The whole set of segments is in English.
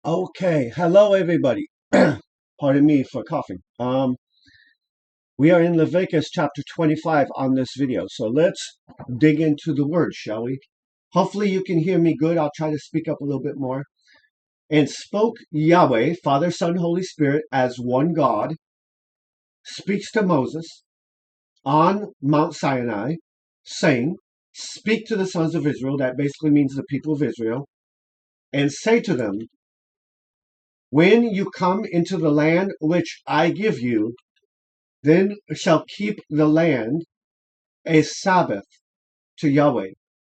Okay, hello everybody. Pardon me for coughing. We are in Leviticus chapter 25 on this video, so let's dig into the word, shall we? Hopefully you can hear me good. I'll try to speak up a little bit more. And spoke Yahweh, Father, Son, Holy Spirit, as one God, speaks to Moses on Mount Sinai, saying, speak to the sons of Israel, that basically means the people of Israel, and say to them, when you come into the land which I give you, then shall keep the land a Sabbath to Yahweh.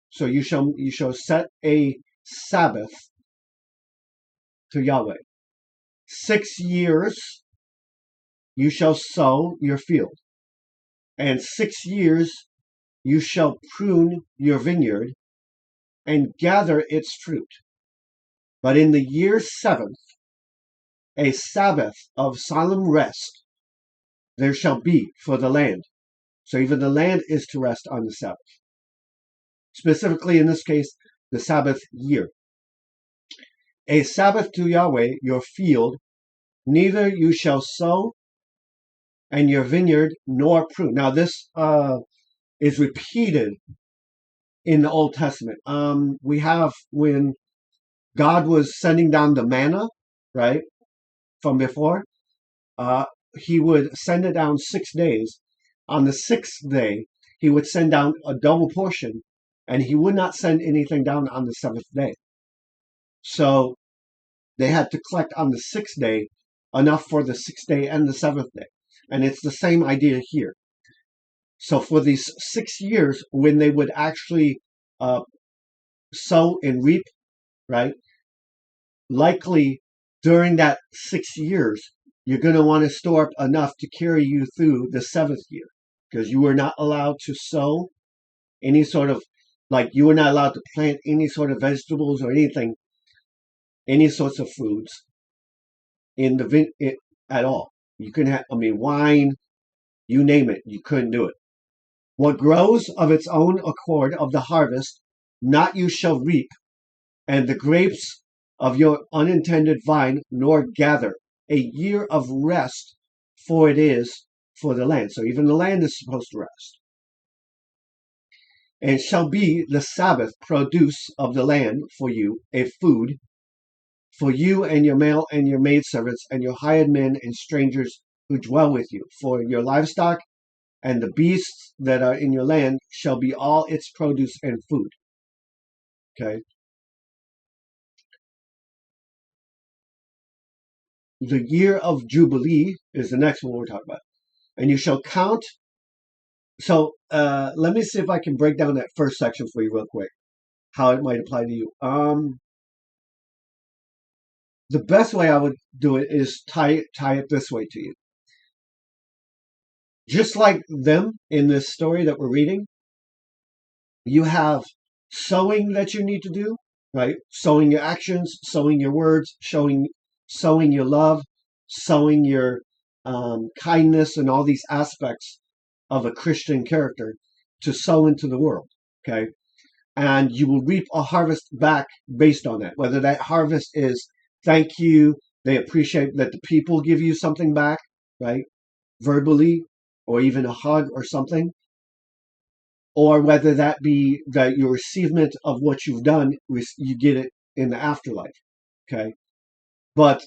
So you shall set a Sabbath to Yahweh. 6 years you shall sow your field, and 6 years you shall prune your vineyard and gather its fruit. But in the year 7th, a Sabbath of solemn rest there shall be for the land. So even the land is to rest on the Sabbath. Specifically, in this case, the Sabbath year. A Sabbath to Yahweh, your field, neither you shall sow, and your vineyard nor prune. Now, this is repeated in the Old Testament. We have when God was sending down the manna, right, from before, he would send it down 6 days. On the 6th day, he would send down a double portion, and he would not send anything down on the 7th day. So they had to collect on the 6th day enough for the 6th day and the 7th day. And it's the same idea here. So for these 6 years, when they would actually sow and reap, right, likely during that 6 years, you're going to want to store up enough to carry you through the 7th year, because you were not allowed to sow any sort of, like you were not allowed to plant any sort of vegetables or anything, any sorts of foods in the at all. You couldn't have, wine, you name it, you couldn't do it. What grows of its own accord of the harvest, not you shall reap, and the grapes of your unintended vine, nor gather. A year of rest, for it is for the land. So even the land is supposed to rest. And shall be the Sabbath produce of the land for you, a food, for you and your male and your maidservants and your hired men and strangers who dwell with you, for your livestock and the beasts that are in your land shall be all its produce and food. Okay. The year of Jubilee is the next one we're talking about. And you shall count. So let me see if I can break down that first section for you real quick, how it might apply to you. The best way I would do it is tie it this way to you. Just like them in this story that we're reading, you have sowing that you need to do, right? Sowing your actions, sowing your words, sowing your love, sowing your kindness, and all these aspects of a Christian character to sow into the world, okay? And you will reap a harvest back based on that. Whether that harvest is thank you, they appreciate that the people give you something back, right? Verbally, or even a hug or something. Or whether that be that your receivement of what you've done, you get it in the afterlife, okay? But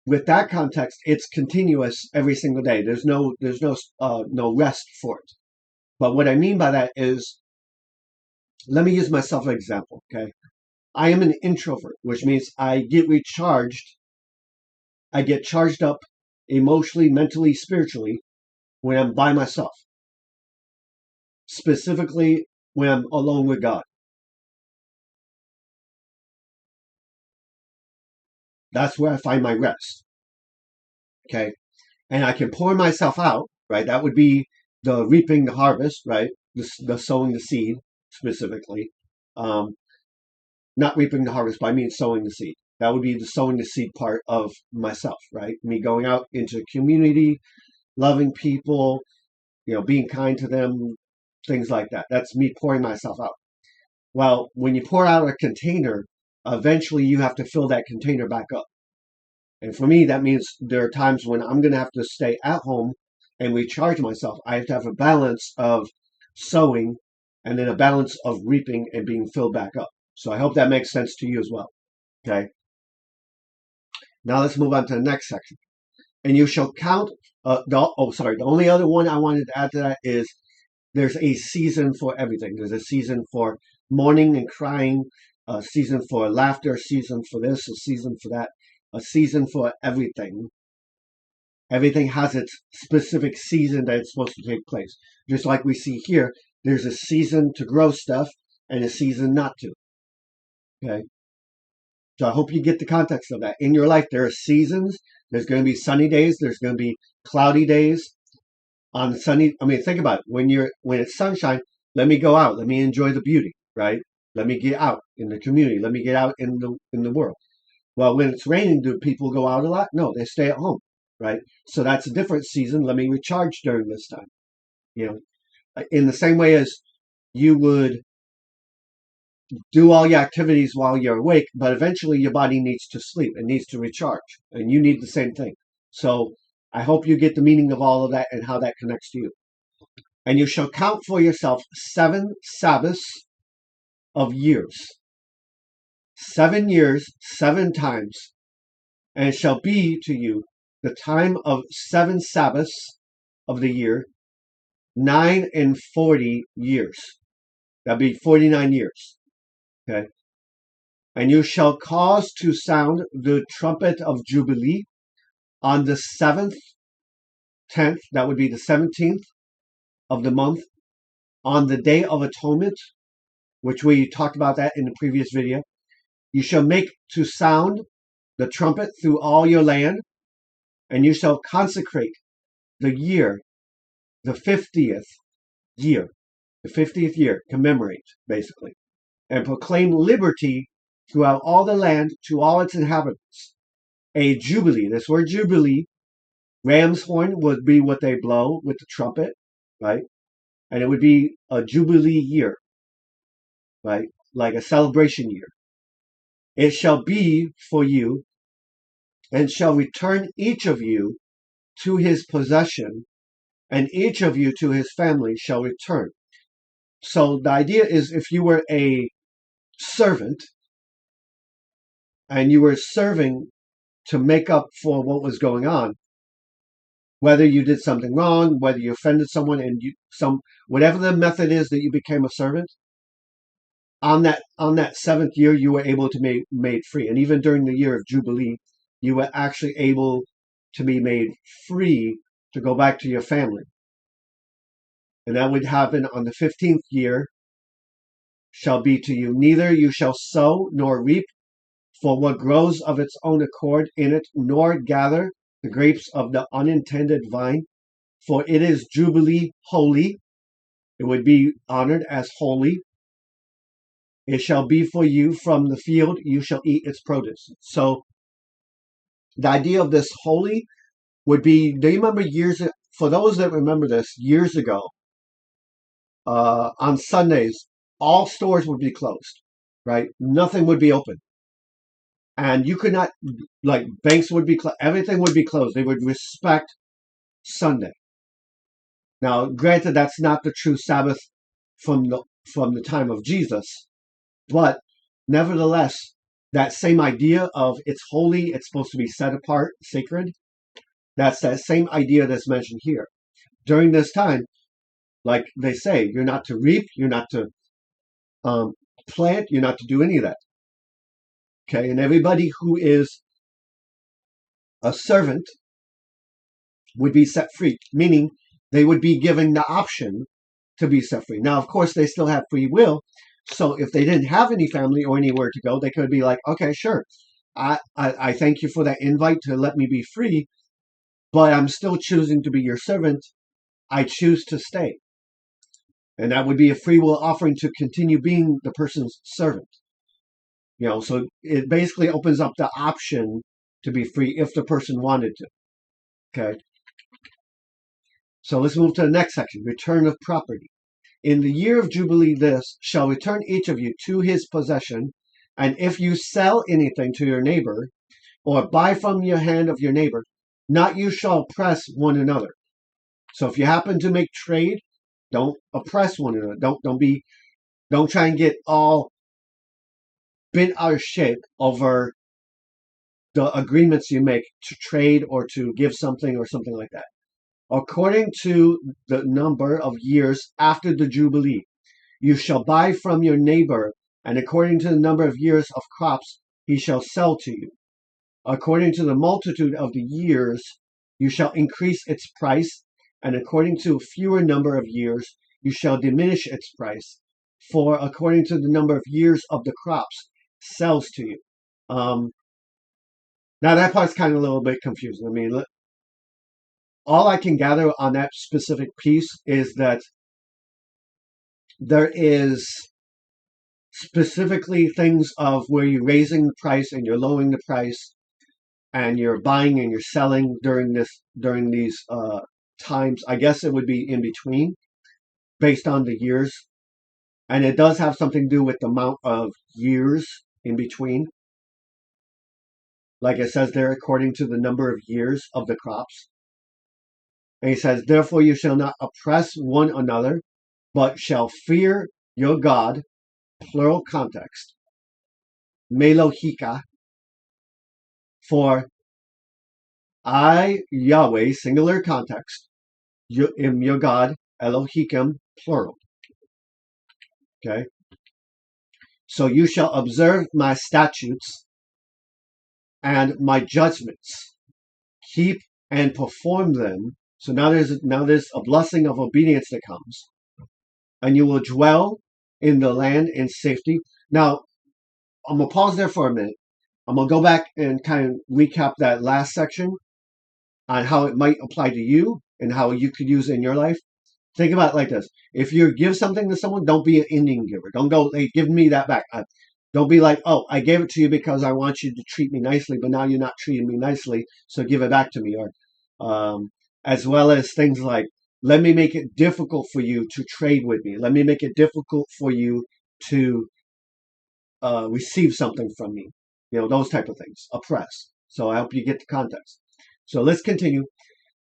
with that context, it's continuous every single day. There's no rest for it. But what I mean by that is, let me use myself as an example, okay? I am an introvert, which means I get recharged. I get charged up emotionally, mentally, spiritually when I'm by myself. Specifically when I'm alone with God. That's where I find my rest. Okay? And I can pour myself out, right? That would be the reaping the harvest, right? The sowing the seed, specifically. Not reaping the harvest, but I mean sowing the seed. That would be the sowing the seed part of myself, right? Me going out into community, loving people, being kind to them, things like that. That's me pouring myself out. Well, when you pour out a container eventually you have to fill that container back up. And for me, that means there are times when I'm going to have to stay at home and recharge myself. I have to have a balance of sowing and then a balance of reaping and being filled back up. So I hope that makes sense to you as well. Okay. Now let's move on to the next section. And you shall count. The only other one I wanted to add to that is there's a season for everything. There's a season for mourning and crying, a season for laughter, a season for this, a season for that, a season for everything. Everything has its specific season that it's supposed to take place. Just like we see here, there's a season to grow stuff and a season not to. Okay? So I hope you get the context of that. In your life, there are seasons. There's going to be sunny days. There's going to be cloudy days. Think about it. When it's sunshine, let me go out. Let me enjoy the beauty, right? Let me get out in the community. Let me get out in the world. Well, when it's raining, do people go out a lot? No, they stay at home, right? So that's a different season. Let me recharge during this time. In the same way as you would do all your activities while you're awake, but eventually your body needs to sleep. It needs to recharge, and you need the same thing. So I hope you get the meaning of all of that and how that connects to you. And you shall count for yourself 7 Sabbaths of years. 7 years, 7 times. And it shall be to you the time of 7 Sabbaths of the year, 49 years. That'll be 49 years. Okay. And you shall cause to sound the trumpet of Jubilee on the 7th, 10th, that would be the 17th of the month, on the Day of Atonement, which we talked about that in the previous video. You shall make to sound the trumpet through all your land, and you shall consecrate the year, the 50th year. The 50th year, commemorate, basically. And proclaim liberty throughout all the land to all its inhabitants. A jubilee. This word jubilee, ram's horn would be what they blow with the trumpet, right? And it would be a jubilee year, right? Like a celebration year. It shall be for you, and shall return each of you to his possession, and each of you to his family shall return. So the idea is, if you were a servant and you were serving to make up for what was going on, whether you did something wrong, whether you offended someone, and whatever the method is that you became a servant, on that 7th year you were able to be made free. And even during the year of Jubilee, you were actually able to be made free to go back to your family. And that would happen on the 15th year. Shall be to you, neither you shall sow nor reap for what grows of its own accord in it, nor gather the grapes of the unintended vine, for it is Jubilee holy. It would be honored as holy. It shall be for you from the field, you shall eat its produce. So the idea of this holy would be, do you remember for those that remember this, years ago, on Sundays, all stores would be closed, right? Nothing would be open. And you could not, like, banks would be closed, everything would be closed. They would respect Sunday. Now, granted, that's not the true Sabbath from the time of Jesus, but nevertheless, that same idea of it's holy, it's supposed to be set apart, sacred, that's that same idea that's mentioned here. During this time, like they say, you're not to reap, you're not to plant, you're not to do any of that. Okay, and everybody who is a servant would be set free, meaning they would be given the option to be set free. Now, of course, they still have free will. So if they didn't have any family or anywhere to go, they could be like, okay, sure. I thank you for that invite to let me be free, but I'm still choosing to be your servant. I choose to stay. And that would be a free will offering to continue being the person's servant. So it basically opens up the option to be free if the person wanted to. Okay. So let's move to the next section, return of property. In the year of Jubilee this shall return each of you to his possession, And if you sell anything to your neighbor, or buy from your hand of your neighbor, not you shall oppress one another. So if you happen to make trade, don't oppress one another. Don't try and get all bent out of shape over the agreements you make to trade or to give something or something like that. According to the number of years after the Jubilee, you shall buy from your neighbor, and according to the number of years of crops he shall sell to you. According to the multitude of the years, you shall increase its price, and according to a fewer number of years, you shall diminish its price. For according to the number of years of the crops, sells to you. Now that part's kind of a little bit confusing. I mean, all I can gather on that specific piece is that there is specifically things of where you're raising the price and you're lowering the price, and you're buying and you're selling during these times. I guess it would be in between, based on the years, and it does have something to do with the amount of years in between. Like it says there, according to the number of years of the crops. And he says, therefore you shall not oppress one another, but shall fear your God, plural context, Melohika, for I, Yahweh, singular context, am your God, Elohim, plural. Okay? So you shall observe my statutes and my judgments, keep and perform them. So now there's a blessing of obedience that comes, and you will dwell in the land in safety. Now, I'm gonna pause there for a minute. I'm gonna go back and kind of recap that last section on how it might apply to you and how you could use it in your life. Think about it like this. If you give something to someone, don't be an Indian giver. Don't go, hey, give me that back. Don't be like, oh, I gave it to you because I want you to treat me nicely, but now you're not treating me nicely, so give it back to me. Or as well as things like, let me make it difficult for you to trade with me. Let me make it difficult for you to receive something from me. You know, those type of things. Oppress. So I hope you get the context. So let's continue.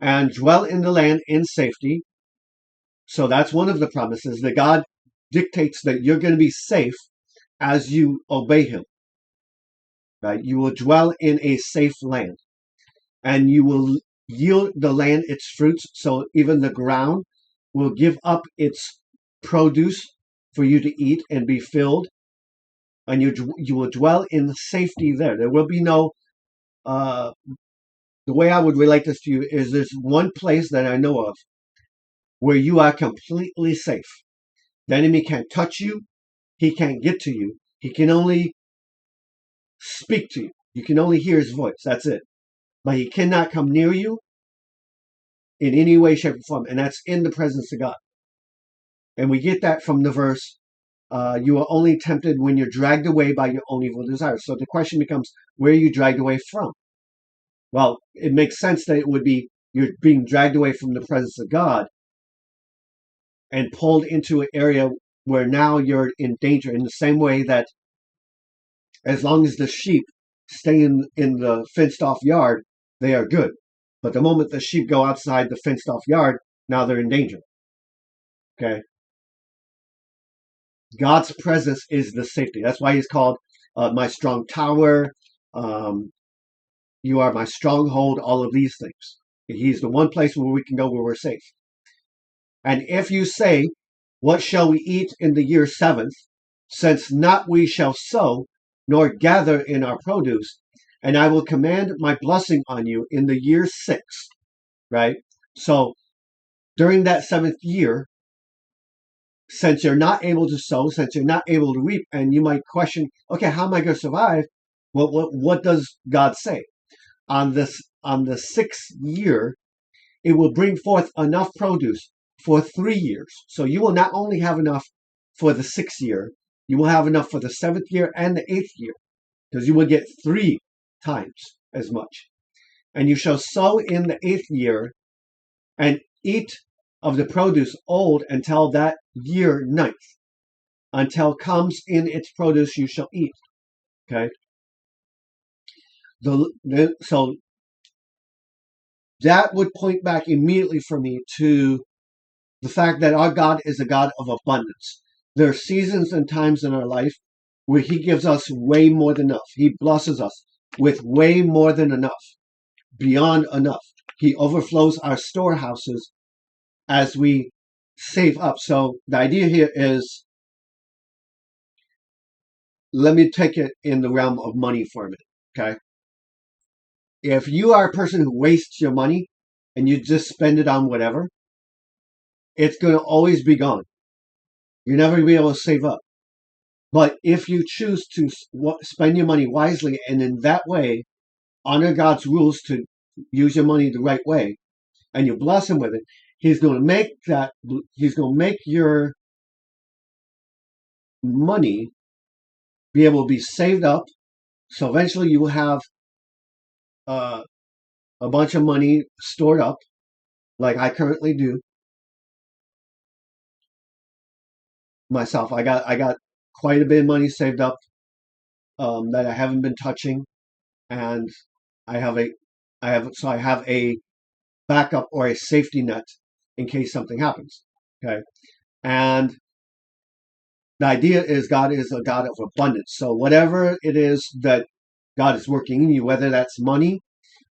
And dwell in the land in safety. So that's one of the promises that God dictates, that you're going to be safe as you obey him. Right? You will dwell in a safe land, and you will yield the land its fruits. So even the ground will give up its produce for you to eat and be filled, and you will dwell in safety there. There will be no the way I would relate this to you is there's one place that I know of where you are completely safe. The enemy can't touch you. He can't get to you. He can only speak to you. You can only hear his voice. That's it. But he cannot come near you in any way, shape, or form. And that's in the presence of God. And we get that from the verse, you are only tempted when you're dragged away by your own evil desires. So the question becomes, where are you dragged away from? Well, it makes sense that it would be you're being dragged away from the presence of God and pulled into an area where now you're in danger, in the same way that as long as the sheep stay in the fenced off yard, they are good. But the moment the sheep go outside the fenced off yard, now they're in danger. Okay? God's presence is the safety. That's why he's called my strong tower. You are my stronghold, all of these things. He's the one place where we can go where we're safe. And if you say, what shall we eat in the year 7th, since not we shall sow, nor gather in our produce, and I will command my blessing on you in the year 6, right? So during that 7th year, since you're not able to sow, since you're not able to reap, and you might question, okay, how am I going to survive? Well, what does God say? On the 6th year, it will bring forth enough produce for 3 years. So you will not only have enough for the 6th year, you will have enough for the 7th year and the 8th year, because you will get 3 times as much. And you shall sow in the 8th year and eat of the produce old until that year 9th. Until comes in its produce you shall eat. Okay. So that would point back immediately for me to the fact that our God is a God of abundance. There are seasons and times in our life where He gives us way more than enough. He blesses us with way more than enough, beyond enough. He overflows our storehouses as we save up. So the idea here is, let me take it in the realm of money for a minute. Okay. If you are a person who wastes your money and you just spend it on whatever, it's going to always be gone. You're never going to be able to save up. But if you choose to spend your money wisely and in that way honor God's rules to use your money the right way, and you bless Him with it, He's going to make your money be able to be saved up. So eventually you will have a bunch of money stored up, like I currently do myself. I got quite a bit of money saved up that I haven't been touching, and I have a backup or a safety net in case something happens. Okay, and the idea is God is a God of abundance. So whatever it is that God is working in you, whether that's money,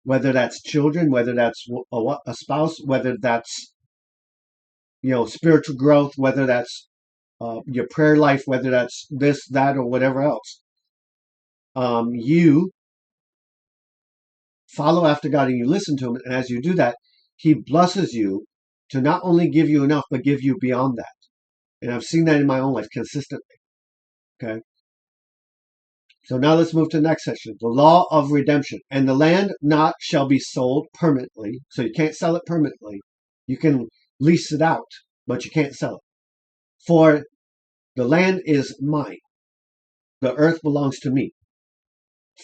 whether that's children, whether that's a spouse, whether that's spiritual growth, whether that's your prayer life, whether that's this, that, or whatever else, you follow after God and you listen to Him, and as you do that, He blesses you to not only give you enough, but give you beyond that. And I've seen that in my own life consistently. Okay. So now let's move to the next section. The law of redemption. And the land not shall be sold permanently. So you can't sell it permanently. You can lease it out, but you can't sell it. For the land is mine. The earth belongs to me.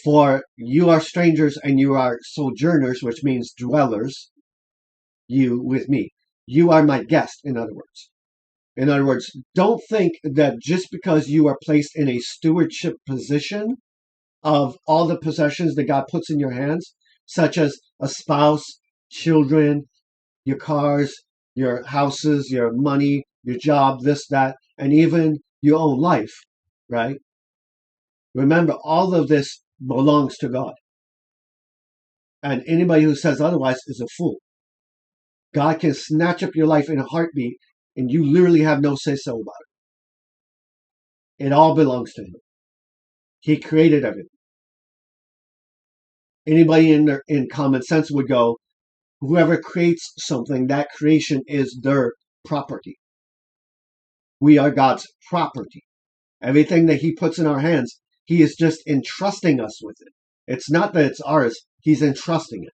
For you are strangers and you are sojourners, which means dwellers, you with me. You are my guest, in other words. In other words, don't think that just because you are placed in a stewardship position of all the possessions that God puts in your hands, such as a spouse, children, your cars, your houses, your money, your job, this, that, and even your own life, right? Remember, all of this belongs to God. And anybody who says otherwise is a fool. God can snatch up your life in a heartbeat, and you literally have no say-so about it. It all belongs to Him. He created everything. Anybody in common sense would go, whoever creates something, that creation is their property. We are God's property. Everything that He puts in our hands, He is just entrusting us with it. It's not that it's ours. He's entrusting it.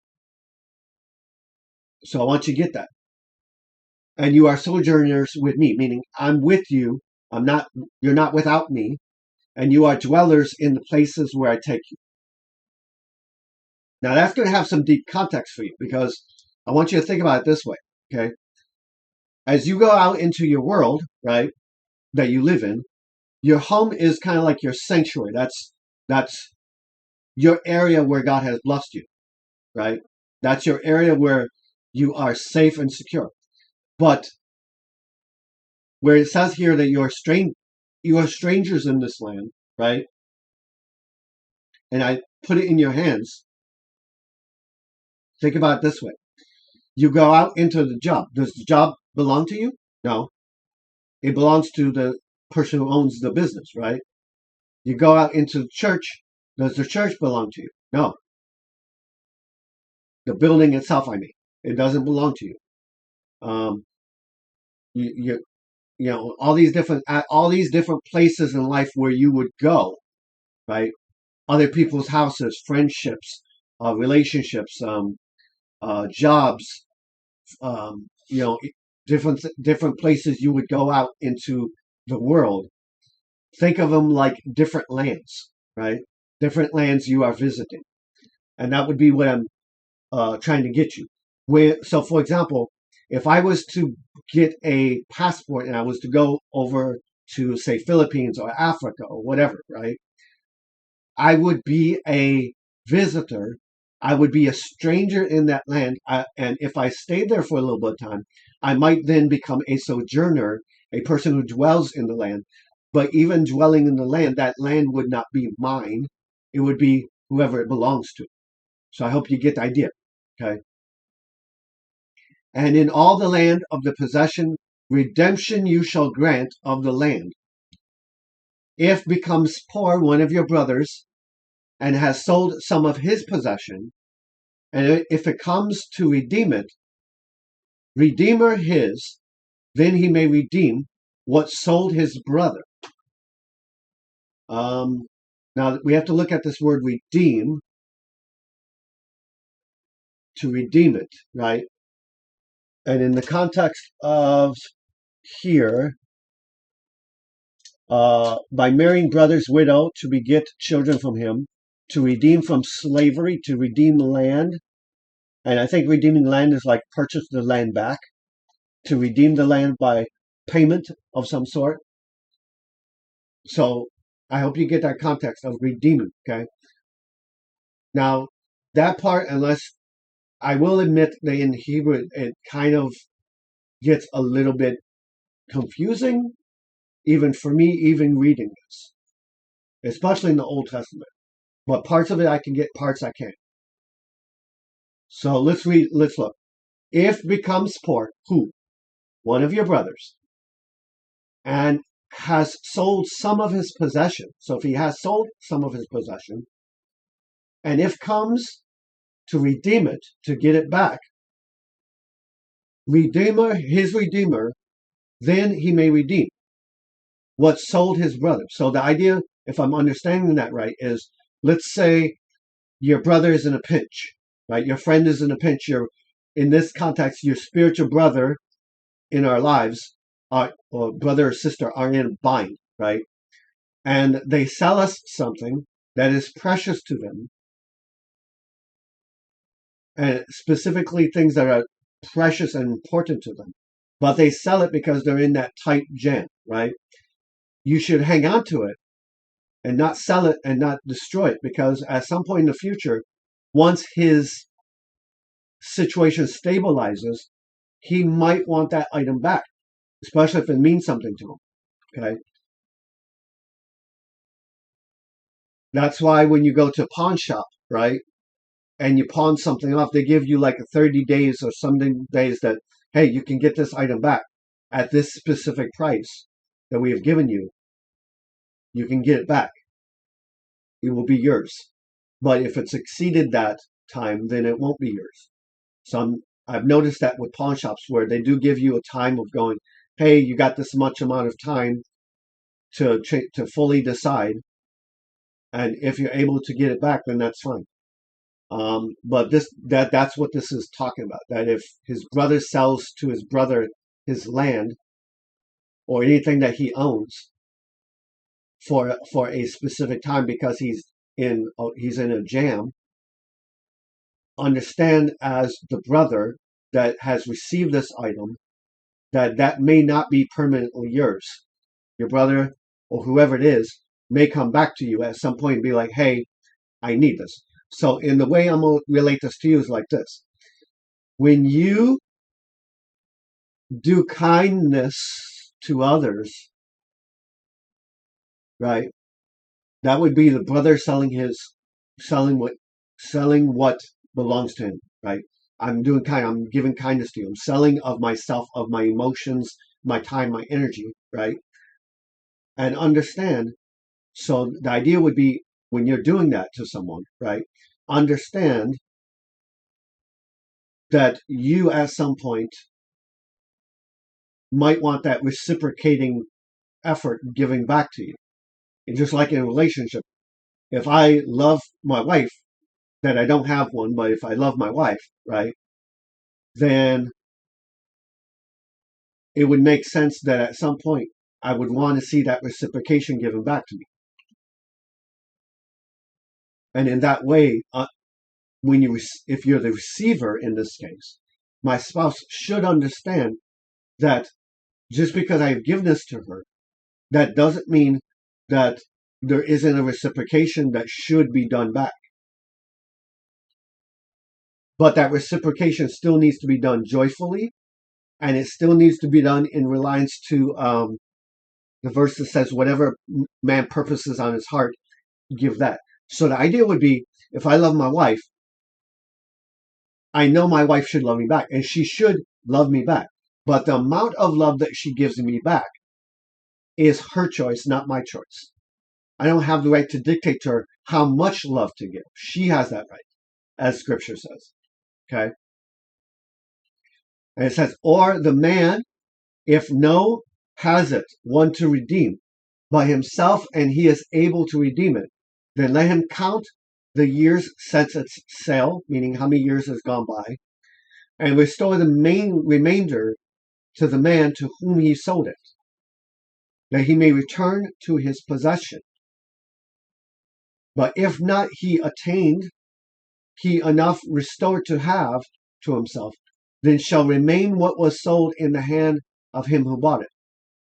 So I want you to get that. And you are sojourners with me, meaning I'm with you. You're not without me. And you are dwellers in the places where I take you. Now that's going to have some deep context for you, because I want you to think about it this way, okay? As you go out into your world, right, that you live in, your home is kind of like your sanctuary. That's your area where God has blessed you, right? That's your area where you are safe and secure. But where it says here that you are strangers in this land, right? And I put it in your hands. Think about it this way. You go out into the job. Does the job belong to you? No. It belongs to the person who owns the business, right? You go out into the church. Does the church belong to you? No. The building itself, I mean. It doesn't belong to you. All these different places in life where you would go, right? Other people's houses, friendships, relationships, jobs, different places you would go out into the world. Think of them like different lands, right? Different lands you are visiting. And that would be what I'm trying to get you. So, for example, if I was to get a passport and I was to go over to, say, Philippines or Africa or whatever, right? I would be a visitor. I would be a stranger in that land. And if I stayed there for a little bit of time, I might then become a sojourner, a person who dwells in the land. But even dwelling in the land, that land would not be mine. It would be whoever it belongs to. So I hope you get the idea. Okay. And in all the land of the possession, redemption you shall grant of the land. If becomes poor one of your brothers and has sold some of his possession, and if it comes to redeem it, redeemer his, then he may redeem what sold his brother. Now we have to look at this word redeem, to redeem it, right? And in the context of here, by marrying brother's widow to beget children from him, to redeem from slavery, to redeem land. And I think redeeming land is like purchase the land back, to redeem the land by payment of some sort. So I hope you get that context of redeeming, okay? Now, that part, unless I will admit that in Hebrew, it kind of gets a little bit confusing, even for me, even reading this, especially in the Old Testament. But parts of it I can get, parts I can't. So let's look. If becomes poor, who? One of your brothers, and has sold some of his possession. So if he has sold some of his possession, and if comes to redeem it, to get it back, his redeemer, then he may redeem what sold his brother. So the idea, if I'm understanding that right, is let's say your brother is in a pinch, right? Your friend is in a pinch. In this context, your spiritual brother in our lives, or brother or sister, are in a bind, right? And they sell us something that is precious to them, and specifically things that are precious and important to them. But they sell it because they're in that tight jam, right? You should hang on to it and not sell it and not destroy it, because at some point in the future, once his situation stabilizes, he might want that item back, especially if it means something to him. Okay. That's why when you go to a pawn shop, right, and you pawn something off, they give you like 30 days or something days that, hey, you can get this item back at this specific price that we have given you. You can get it back. It will be yours. But if it's exceeded that time, then it won't be yours. I've noticed that with pawn shops where they do give you a time of going, hey, you got this much amount of time to fully decide. And if you're able to get it back, then that's fine. But that's what this is talking about. That if his brother sells to his brother his land or anything that he owns for a specific time because he's in a jam, understand as the brother that has received this item that may not be permanently yours. Your brother or whoever it is may come back to you at some point and be like, hey, I need this. So in the way I'm going to relate this to you is like this. When you do kindness to others, right, that would be the brother selling what belongs to him, right? I'm giving kindness to you. I'm selling of myself, of my emotions, my time, my energy, right? And understand. So the idea would be when you're doing that to someone, right? Understand that you at some point might want that reciprocating effort giving back to you. And just like in a relationship, if I love my wife, that I don't have one, but if I love my wife, right, then it would make sense that at some point I would want to see that reciprocation given back to me. And in that way, if you're the receiver in this case, my spouse should understand that just because I have given this to her, that doesn't mean that there isn't a reciprocation that should be done back. But that reciprocation still needs to be done joyfully, and it still needs to be done in reliance to the verse that says, whatever man purposes on his heart, give that. So the idea would be, if I love my wife, I know my wife should love me back, and she should love me back. But the amount of love that she gives me back is her choice, not my choice. I don't have the right to dictate to her how much love to give. She has that right, as Scripture says. Okay? And it says, or the man, if no has it, one to redeem by himself, and he is able to redeem it, then let him count the years since its sale, meaning how many years has gone by, and restore the main remainder to the man to whom he sold it, that he may return to his possession. But if not he attained he enough restored to have to himself, then shall remain what was sold in the hand of him who bought it.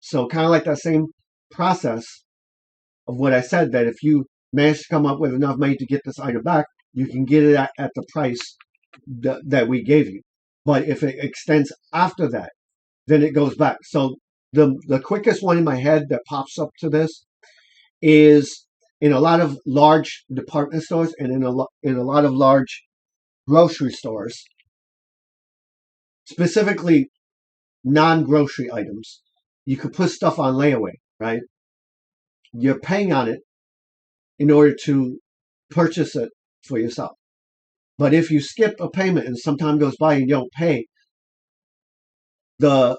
So kind of like that same process of what I said, that if you manage to come up with enough money to get this item back, you can get it at the price that we gave you. But if it extends after that, then it goes back. So the quickest one in my head that pops up to this is in a lot of large department stores and in a lot of large grocery stores, specifically non-grocery items, you could put stuff on layaway, right? You're paying on it in order to purchase it for yourself. But if you skip a payment and some time goes by and you don't pay, the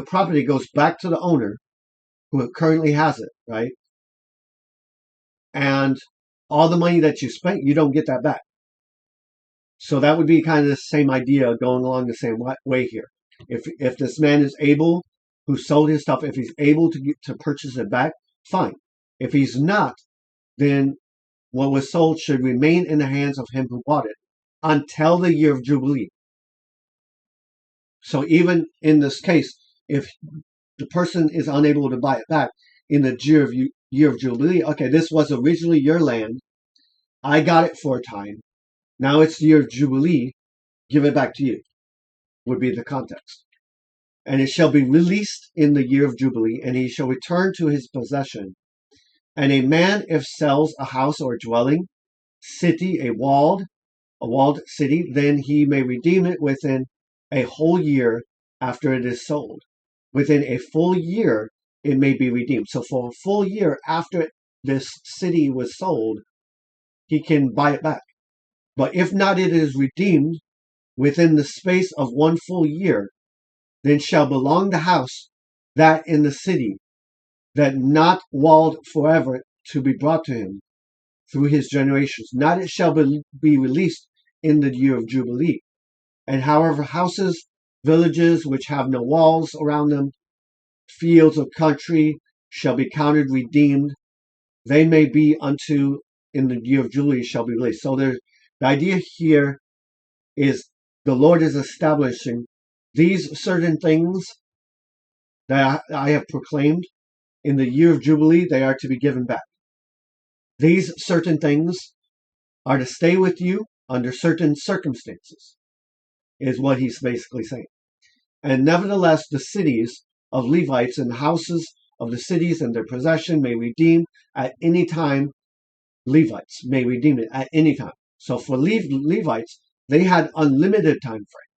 property goes back to the owner who currently has it, right? And all the money that you spent, you don't get that back. So that would be kind of the same idea going along the same way here. If this man is able, who sold his stuff, if he's able to purchase it back, fine. If he's not, then what was sold should remain in the hands of him who bought it until the year of Jubilee. So even in this case, if the person is unable to buy it back in the year of Jubilee, okay, this was originally your land. I got it for a time. Now it's the year of Jubilee. Give it back to you, would be the context. And it shall be released in the year of Jubilee, and he shall return to his possession. And a man, if sells a house or a dwelling, city, a walled city, then he may redeem it within a whole year after it is sold. Within a full year, it may be redeemed. So for a full year after this city was sold, he can buy it back. But if not, it is redeemed within the space of 1 full year, then shall belong the house that in the city, that not walled forever, to be brought to him through his generations. Not it shall be released in the year of Jubilee. And however houses, villages which have no walls around them, fields of country, shall be counted redeemed, they may be unto in the year of Jubilee shall be released. So the idea here is the Lord is establishing these certain things that I have proclaimed in the year of Jubilee, they are to be given back. These certain things are to stay with you under certain circumstances, is what he's basically saying. And nevertheless, the cities of Levites and the houses of the cities and their possession may redeem at any time. Levites may redeem it at any time. So for Levites, they had unlimited time frame.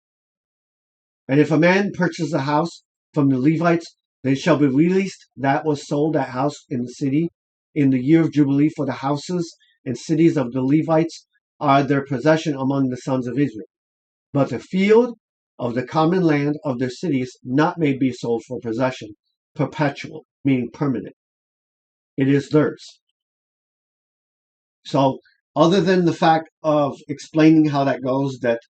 And if a man purchases a house from the Levites, they shall be released that was sold that house in the city in the year of Jubilee, for the houses and cities of the Levites are their possession among the sons of Israel. But the field of the common land of their cities not may be sold for possession, perpetual, meaning permanent. It is theirs. So other than the fact of explaining how that goes, that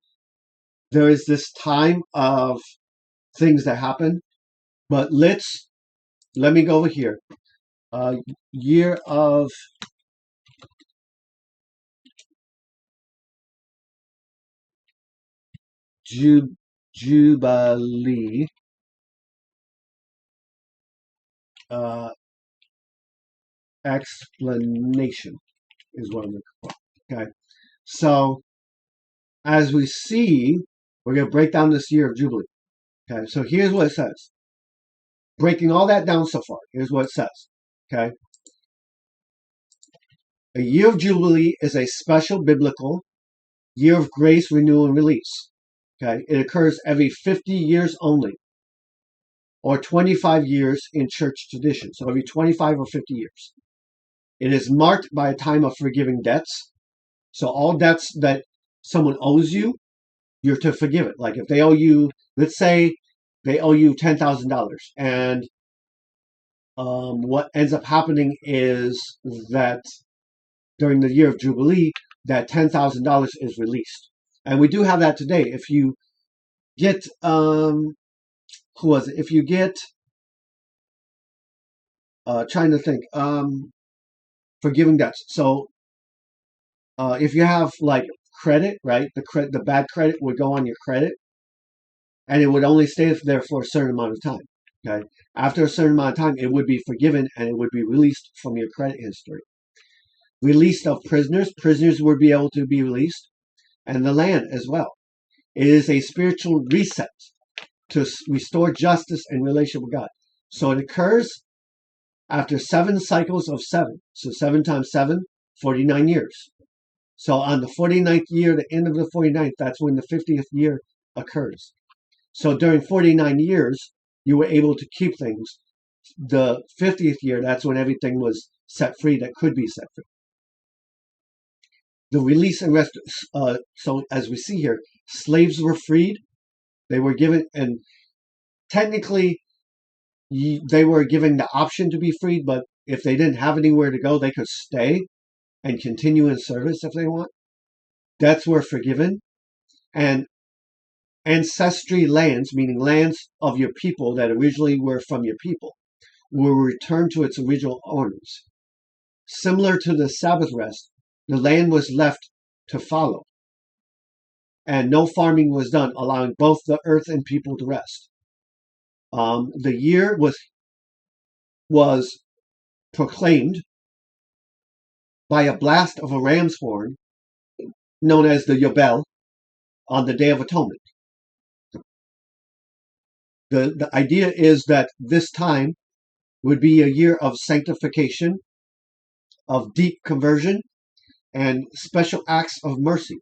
there is this time of things that happen, but let me go over here. Year of Jubilee. explanation is what I'm looking for. Okay. So as we see, we're going to break down this year of Jubilee. Okay. So here's what it says. Breaking all that down so far, here's what it says. Okay. A year of Jubilee is a special biblical year of grace, renewal, and release. Okay. It occurs every 50 years only, or 25 years in church tradition. So every 25 or 50 years. It is marked by a time of forgiving debts. So all debts that someone owes you, you're to forgive it. Like if they owe you, let's say they owe you $10,000, and what ends up happening is that during the year of Jubilee, that $10,000 is released. And we do have that today. If you get, who was it? If you get, trying to think, forgiving debts. So if you have like credit, right? The bad credit would go on your credit, and it would only stay there for a certain amount of time. Okay. After a certain amount of time, it would be forgiven and it would be released from your credit history. Release of prisoners. Prisoners would be able to be released, and the land as well. It is a spiritual reset to restore justice and relation with God. So it occurs after 7 cycles of 7. So 7 times 7, 49 years. So on the 49th year, the end of the 49th, that's when the 50th year occurs. So during 49 years, you were able to keep things. The 50th year, that's when everything was set free that could be set free. The release and rest. So as we see here, slaves were freed. They were given, and technically, they were given the option to be freed, but if they didn't have anywhere to go, they could stay and continue in service if they want. Debts were forgiven. And ancestry lands, meaning lands of your people that originally were from your people, were returned to its original owners. Similar to the Sabbath rest, the land was left to follow, and no farming was done, allowing both the earth and people to rest. The year was proclaimed by a blast of a ram's horn, known as the Yobel, on the Day of Atonement. The idea is that this time would be a year of sanctification, of deep conversion, and special acts of mercy.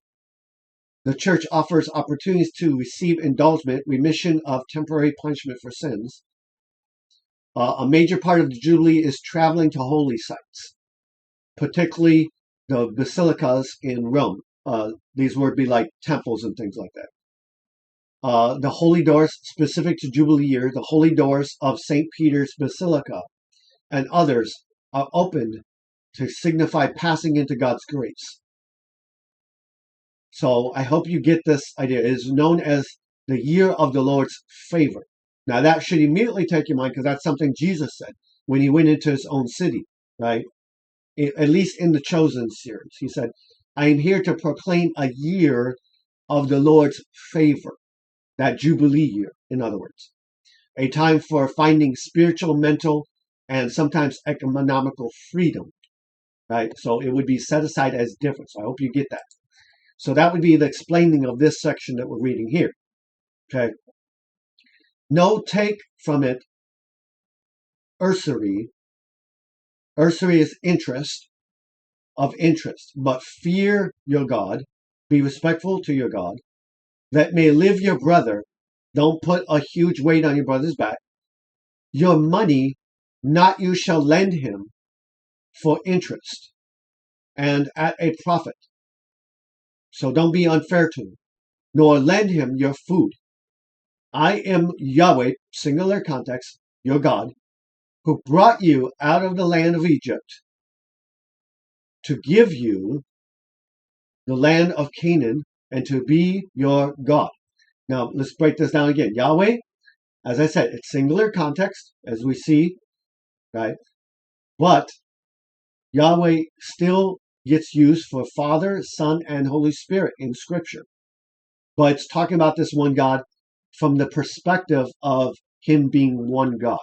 The church offers opportunities to receive indulgement, remission of temporary punishment for sins. A major part of the Jubilee is traveling to holy sites, particularly the basilicas in Rome. These would be like temples and things like that. The holy doors, specific to Jubilee year, the holy doors of St. Peter's Basilica and others are opened to signify passing into God's grace. So I hope you get this idea. It is known as the year of the Lord's favor. Now that should immediately take your mind, because that's something Jesus said when he went into his own city, right? At least in the Chosen series. He said, I am here to proclaim a year of the Lord's favor. That Jubilee year, in other words. A time for finding spiritual, mental, and sometimes economical freedom, right? So it would be set aside as different. So I hope you get that. So that would be the explaining of this section that we're reading here. Okay. No take from it usury. Usury is interest, of interest. But fear your God. Be respectful to your God. That may live your brother. Don't put a huge weight on your brother's back. Your money, not you shall lend him for interest and at a profit. So don't be unfair to him, nor lend him your food. I am Yahweh, singular context, your God, who brought you out of the land of Egypt to give you the land of Canaan and to be your God. Now, let's break this down again. Yahweh, as I said, it's singular context, as we see, right? But Yahweh still gets used for Father, Son, and Holy Spirit in Scripture. But it's talking about this one God from the perspective of him being one God,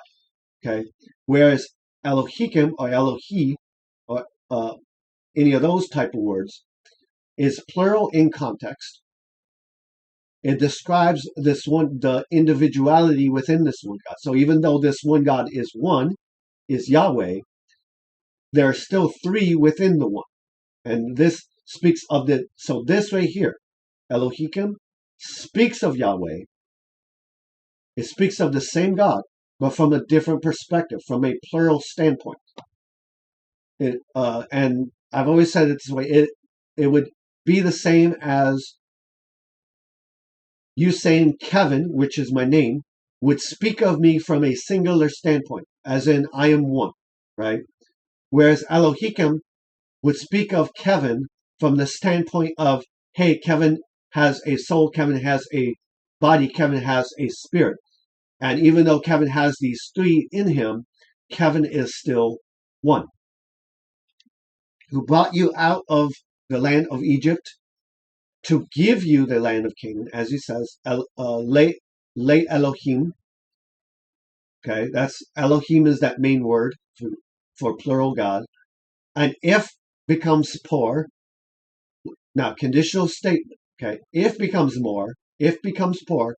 okay? Whereas Elohim or Elohi any of those type of words, is plural in context. It describes the individuality within this one God. So even though this one God is one, is Yahweh, there are still three within the one. And this speaks of so this right here, Elohim, speaks of Yahweh. It speaks of the same God, but from a different perspective, from a plural standpoint. And I've always said it this way, it would be the same as you saying Kevin, which is my name, would speak of me from a singular standpoint, as in I am one, right? Whereas Elohim would speak of Kevin from the standpoint of, hey, Kevin has a soul, Kevin has a body, Kevin has a spirit. And even though Kevin has these three in him, Kevin is still one. Who brought you out of the land of Egypt to give you the land of Canaan, as he says, Le Elohim. Okay, that's Elohim is that main word for plural God. And if becomes poor, now conditional statement, okay, if becomes poor,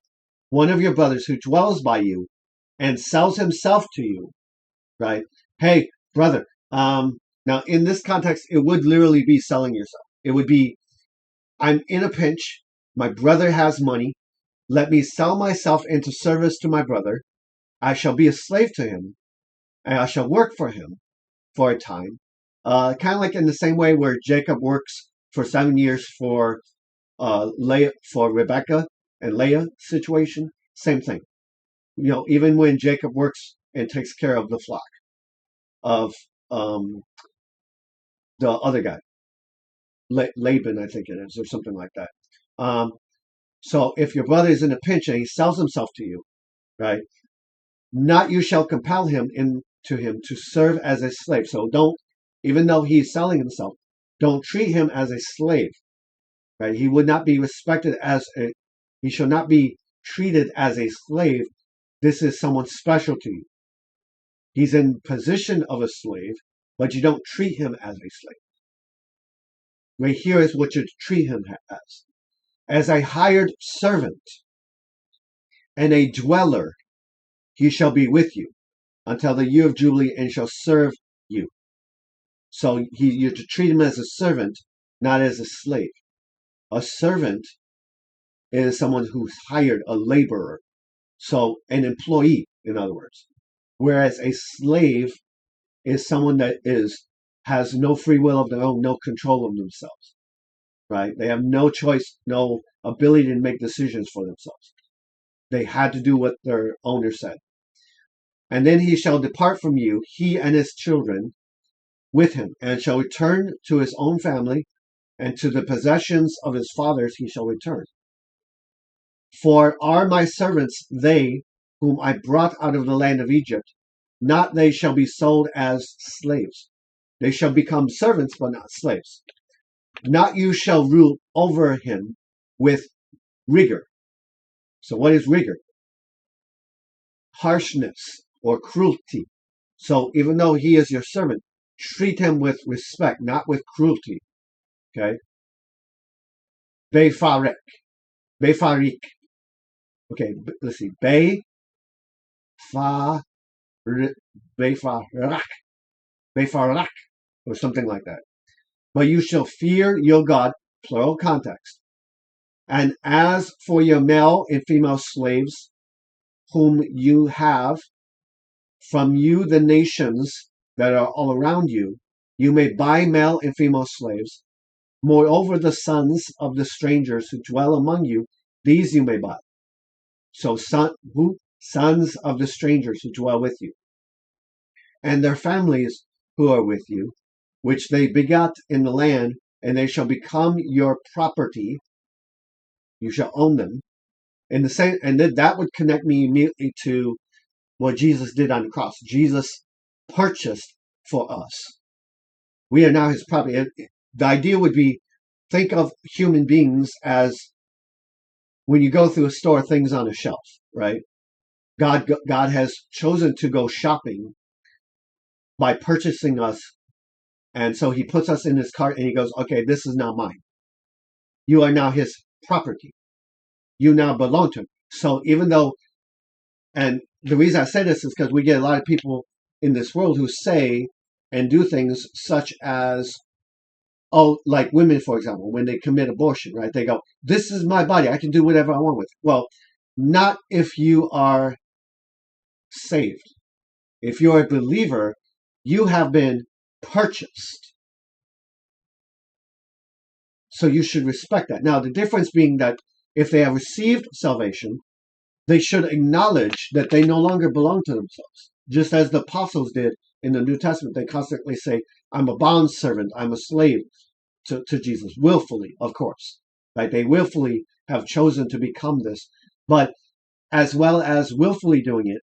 one of your brothers who dwells by you and sells himself to you, right? Hey, brother, now in this context, it would literally be selling yourself. It would be, I'm in a pinch, my brother has money, let me sell myself into service to my brother, I shall be a slave to him, and I shall work for him for a time. Kind of like in the same way where Jacob works for 7 years for Rebecca and Leah situation, same thing. You know, even when Jacob works and takes care of the flock of the other guy, Laban, I think it is, or something like that. So if your brother is in a pinch and he sells himself to you, right? Not you shall compel him to serve as a slave. So don't, even though he's selling himself, don't treat him as a slave, right? He would not be respected he shall not be treated as a slave. This is someone special to you. He's in position of a slave, but you don't treat him as a slave. Right here is what you treat him as a hired servant and a dweller. He shall be with you until the year of Jubilee and shall serve you. So you're to treat him as a servant, not as a slave. A servant is someone who's hired, a laborer. So an employee, in other words. Whereas a slave is someone that has no free will of their own, no control of themselves. Right? They have no choice, no ability to make decisions for themselves. They had to do what their owner said. And then he shall depart from you, he and his children with him, and shall return to his own family, and to the possessions of his fathers he shall return. For are my servants they whom I brought out of the land of Egypt, not they shall be sold as slaves. They shall become servants, but not slaves. Not you shall rule over him with rigor. So what is rigor? Harshness or cruelty. So even though he is your servant, treat him with respect, not with cruelty. Okay? Befarik. Okay, let's see. Befarak. Or something like that. But you shall fear your God, plural context. And as for your male and female slaves, whom you have, from you the nations that are all around you, you may buy male and female slaves. Moreover, the sons of the strangers who dwell among you, these you may buy. So sons of the strangers who dwell with you, and their families who are with you, which they begot in the land, and they shall become your property. You shall own them. And that would connect me immediately to what Jesus did on the cross. Jesus purchased for us. We are now his property. The idea would be, think of human beings as when you go through a store, things on a shelf, right? God has chosen to go shopping by purchasing us And so he puts us in his cart and he goes, okay, this is now mine. You are now his property. You now belong to him. So even though, and the reason I say this is because we get a lot of people in this world who say and do things such as, oh, like women, for example, when they commit abortion, right? They go, this is my body. I can do whatever I want with it. Well, not if you are saved. If you're a believer, you have been purchased. So you should respect that. Now, the difference being that if they have received salvation, they should acknowledge that they no longer belong to themselves. Just as the apostles did in the New Testament, they constantly say, I'm a bond servant, I'm a slave to Jesus, willfully, of course. Right? They willfully have chosen to become this. But as well as willfully doing it,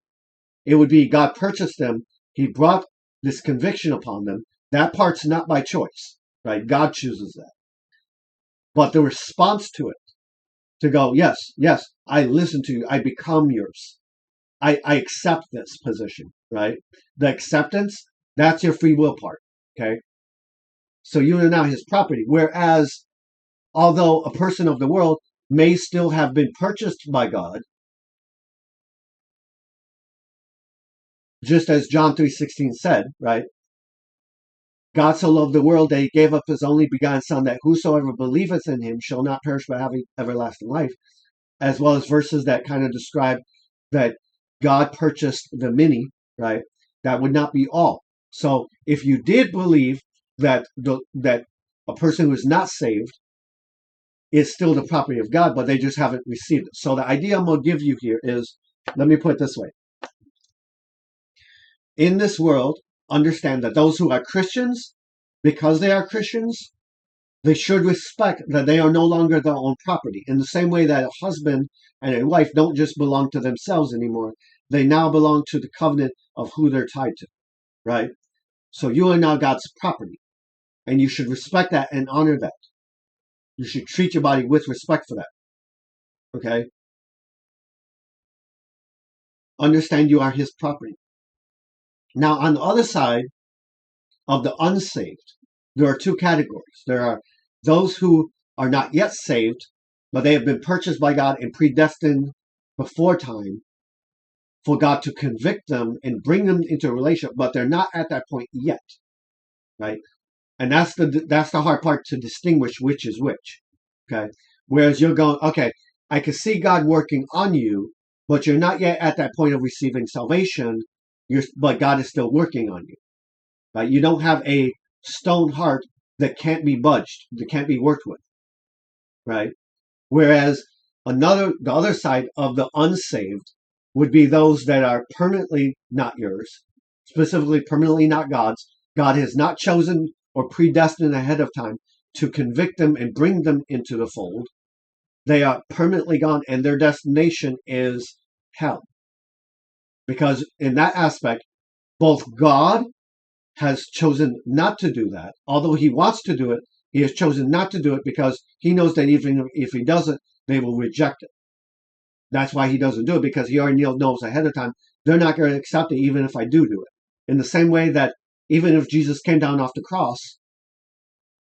it would be God purchased them. He brought this conviction upon them. That part's not by choice, right? God chooses that. But the response to it, to go, yes, I listen to you. I become yours. I accept this position, right? The acceptance, that's your free will part, okay? So you are now his property. Whereas, although a person of the world may still have been purchased by God, just as John 3:16 said, right? God so loved the world that he gave up his only begotten son, that whosoever believeth in him shall not perish but have everlasting life, as well as verses that kind of describe that God purchased the many, right? That would not be all. So if you did believe that that a person who is not saved is still the property of God, but they just haven't received it. So the idea I'm going to give you here is, let me put it this way. In this world, understand that those who are Christians, because they are Christians, they should respect that they are no longer their own property. In the same way that a husband and a wife don't just belong to themselves anymore, they now belong to the covenant of who they're tied to, right? So you are now God's property, and you should respect that and honor that. You should treat your body with respect for that, okay? Understand you are his property. Now, on the other side of the unsaved, there are two categories. There are those who are not yet saved, but they have been purchased by God and predestined before time for God to convict them and bring them into a relationship, but they're not at that point yet, right? And that's the hard part, to distinguish which is which, okay? Whereas you're going, okay, I can see God working on you, but you're not yet at that point of receiving salvation, but God is still working on you, right? You don't have a stone heart that can't be budged, that can't be worked with, right? Whereas the other side of the unsaved would be those that are permanently not yours, specifically permanently not God's. God has not chosen or predestined ahead of time to convict them and bring them into the fold. They are permanently gone, and their destination is hell. Because in that aspect, both God has chosen not to do that. Although he wants to do it, he has chosen not to do it because he knows that even if he does it, they will reject it. That's why he doesn't do it, because he already knows ahead of time they're not going to accept it even if I do it. In the same way that even if Jesus came down off the cross,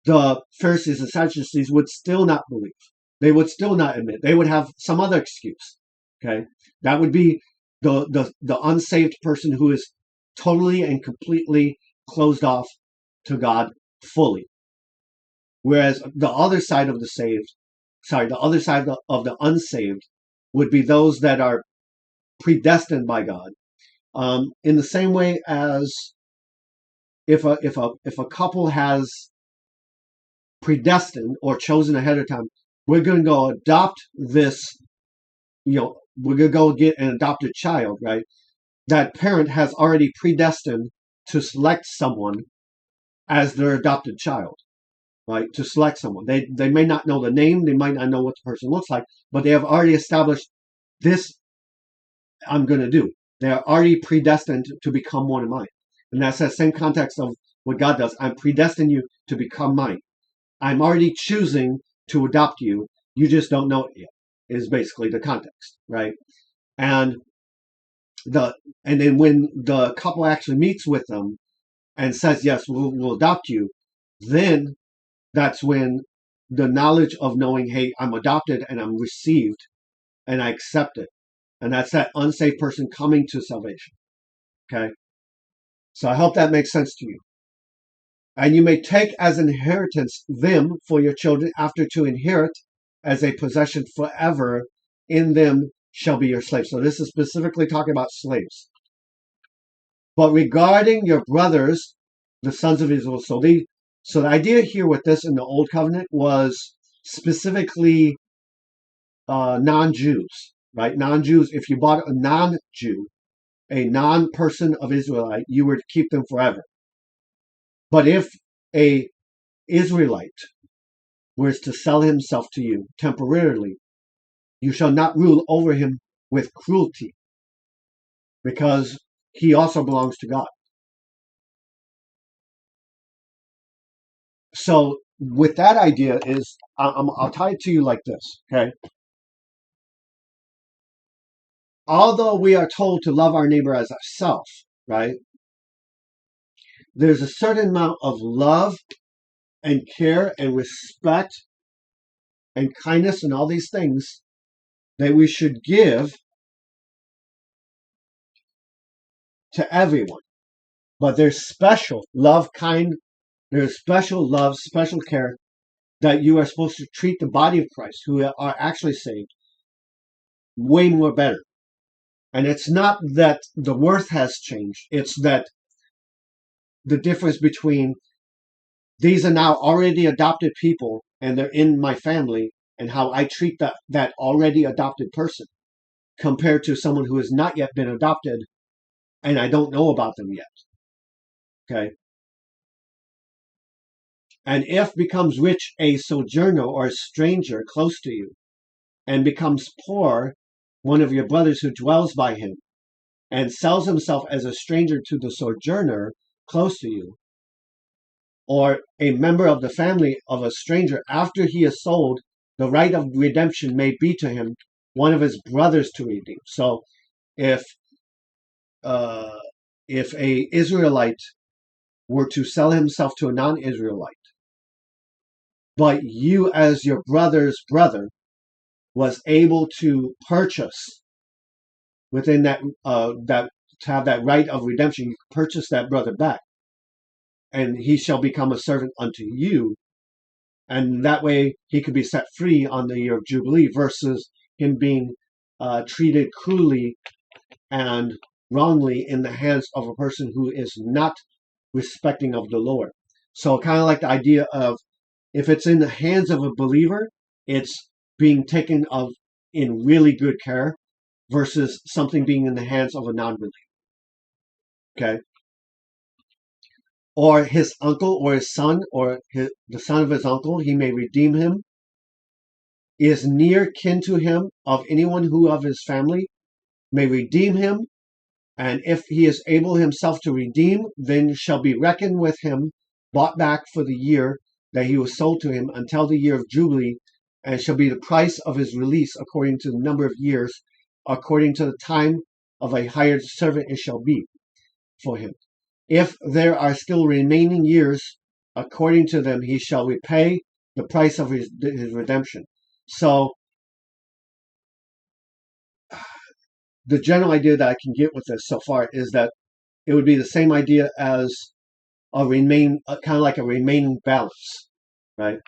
the Pharisees and Sadducees would still not believe. They would still not admit. They would have some other excuse. Okay, that would be the unsaved person who is totally and completely closed off to God fully. Whereas the other side of the other side of the unsaved would be those that are predestined by God. In the same way as if a couple has predestined or chosen ahead of time, we're going to go adopt this, we're going to go get an adopted child, right? That parent has already predestined to select someone as their adopted child, right? To select someone. They may not know the name, they might not know what the person looks like, but they have already established this I'm going to do. They are already predestined to become one of mine. And that's that same context of what God does. I'm predestined you to become mine. I'm already choosing to adopt you. You just don't know it yet, is basically the context, right? And then when the couple actually meets with them, and says, yes, we'll adopt you, then that's when the knowledge of knowing, hey, I'm adopted and I'm received and I accept it. And that's that unsaved person coming to salvation. Okay. So I hope that makes sense to you. And you may take as inheritance them for your children after to inherit as a possession forever. In them shall be your slaves. So this is specifically talking about slaves. But regarding your brothers, the sons of Israel, so the idea here with this in the Old Covenant was specifically non-Jews, right? Non-Jews. If you bought a non-Jew, a non-person of Israelite, you were to keep them forever. But if a Israelite was to sell himself to you temporarily, you shall not rule over him with cruelty, because he also belongs to God. So with that idea is, I'll tie it to you like this, okay? Although we are told to love our neighbor as ourselves, right? There's a certain amount of love and care and respect and kindness and all these things that we should give to everyone. But there's special love, there's special love, special care that you are supposed to treat the body of Christ, who are actually saved, way more better. And it's not that the worth has changed. It's that the difference between these are now already adopted people and they're in my family, and how I treat that already adopted person compared to someone who has not yet been adopted and I don't know about them yet. Okay. And if becomes rich a sojourner or a stranger close to you, and becomes poor one of your brothers who dwells by him, and sells himself as a stranger to the sojourner close to you, or a member of the family of a stranger, after he is sold, the right of redemption may be to him one of his brothers to redeem. So if a Israelite were to sell himself to a non-Israelite, but you as your brother's brother was able to purchase within that to have that right of redemption, you purchase that brother back, and he shall become a servant unto you, and that way he could be set free on the year of Jubilee, versus him being treated cruelly and wrongly in the hands of a person who is not respecting of the Lord. So kind of like the idea of, if it's in the hands of a believer, it's being taken of in really good care, versus something being in the hands of a non-believer. Okay? Or his uncle or his son, or the son of his uncle, he may redeem him, is near kin to him of anyone who of his family may redeem him, and if he is able himself to redeem, then shall be reckoned with him, bought back for the year that he was sold to him until the year of Jubilee, and shall be the price of his release according to the number of years, according to the time of a hired servant it shall be for him. If there are still remaining years, according to them he shall repay the price of his redemption. So the general idea that I can get with this so far is that it would be the same idea as kind of like a remaining balance, right?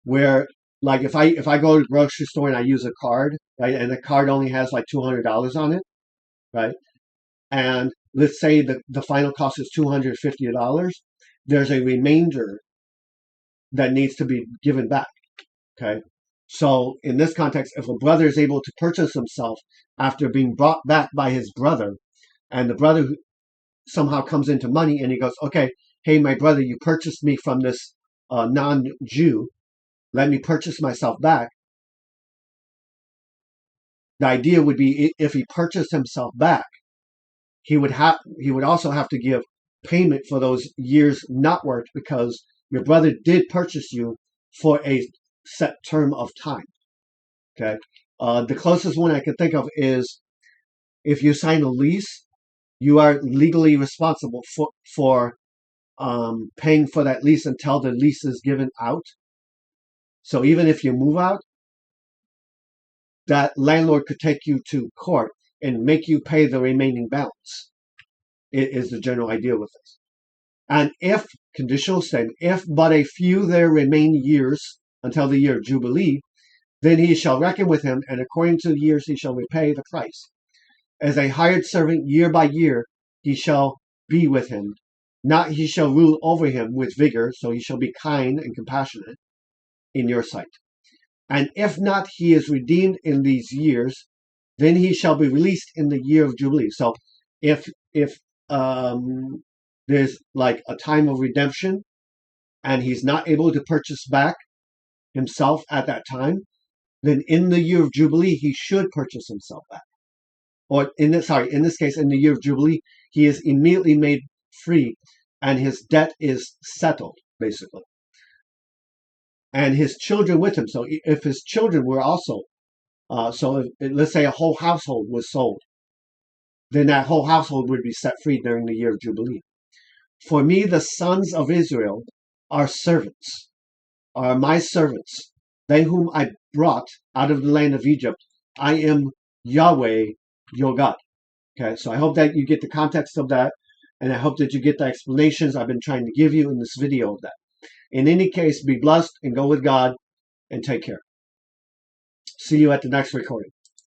Where, like, if I go to the grocery store and I use a card, right, and the card only has like $200 on it, right, and let's say the final cost is $250, there's a remainder that needs to be given back. Okay. So in this context, if a brother is able to purchase himself after being brought back by his brother, and the brother somehow comes into money and he goes, okay, hey, my brother, you purchased me from this non-Jew, let me purchase myself back. The idea would be, if he purchased himself back, he would also have to give payment for those years not worked, because your brother did purchase you for a set term of time. Okay. The closest one I can think of is, if you sign a lease, you are legally responsible for paying for that lease until the lease is given out. So even if you move out, that landlord could take you to court and make you pay the remaining balance. It is the general idea with this. And if, conditional statement, if but a few there remain years until the year of Jubilee, then he shall reckon with him, and according to the years he shall repay the price. As a hired servant year by year he shall be with him. Not he shall rule over him with vigor, so he shall be kind and compassionate in your sight. And if not he is redeemed in these years, then he shall be released in the year of Jubilee. So if there's like a time of redemption and he's not able to purchase back himself at that time, then in the year of Jubilee he should purchase himself back. Or in this case, in the year of Jubilee, he is immediately made free and his debt is settled, basically. And his children with him. So if his children were also, let's say a whole household was sold, then that whole household would be set free during the year of Jubilee. For me, the sons of Israel are servants, are my servants, they whom I brought out of the land of Egypt. I am Yahweh, your God. Okay, so I hope that you get the context of that, and I hope that you get the explanations I've been trying to give you in this video of that. In any case, be blessed and go with God, and take care. See you at the next recording.